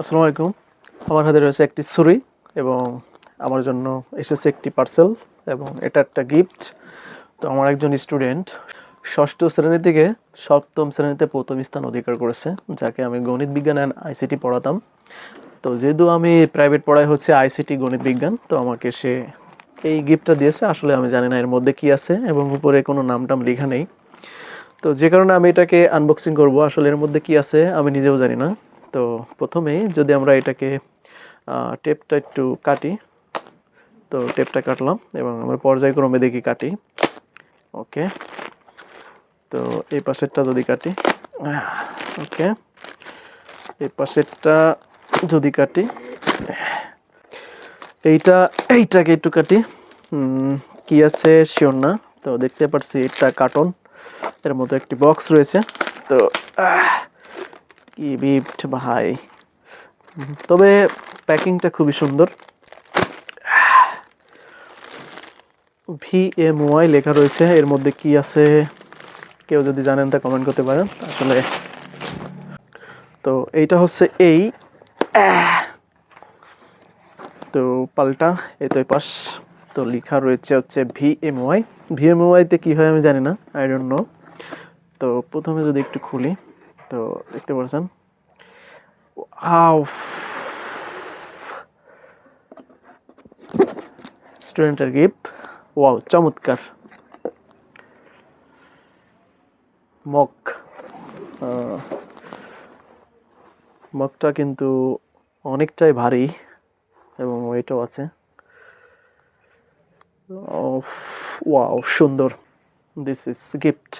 আসসালামু আলাইকুম। আমার হাতে রয়েছে একটি ছুরি এবং আমার জন্য এসেছে একটি পার্সেল এবং এটা একটা গিফট। তো আমার একজন স্টুডেন্ট ষষ্ঠ শ্রেণী থেকে সপ্তম শ্রেণীতে প্রথম স্থান অধিকার করেছে, যাকে আমি গণিত বিজ্ঞান অ্যান্ড আইসিটি পড়াতাম। তো যেহেতু আমি প্রাইভেট পড়াই হচ্ছে আইসিটি গণিত বিজ্ঞান, তো আমাকে সে এই গিফটটা দিয়েছে। আসলে আমি জানি না এর মধ্যে কি আছে এবং উপরে কোনো নাম টাম লেখা নেই। তো যে কারণে আমি এটাকে আনবক্সিং করব। আসলে এর মধ্যে কি আছে আমি নিজেও জানি না। তো প্রথমেই যদি আমরা এটাকে টেপটা একটু কাটি, তো টেপটা কাটলাম এবং আমরা পর্যায়ক্রমে দেখি কাটি। ওকে, তো এই পাশেরটা যদি কাটি, ওকে, এই পাশেরটা যদি কাটি, এইটাকে একটু কাটি। কি আছে শিওর না। তো দেখতে পাচ্ছি এটা কার্টন, এর মতো একটি বক্স রয়েছে। তো কি গিফট ভাই, তবে প্যাকিংটা খুবই সুন্দর। VMY লেখা রয়েছে। এর মধ্যে কি আছে কেউ যদি জানেন তা কমেন্ট করতে পারেন। আসলে তো এইটা হচ্ছে এই, তো পাল্টা এই তো এই পাশ, তো লেখা রয়েছে হচ্ছে VMY। VMY তে কি হয় আমি জানি না, আই ডোন্ট নো। তো প্রথমে যদি একটু খুলি, তো দেখতে পাচ্ছেন স্টুডেন্টের গিফট। ওয়াও, চমৎকার। মগ, মগটা কিন্তু অনেকটাই ভারী এবং ওয়েটও আছে। ওয়াও, সুন্দর। This is gift.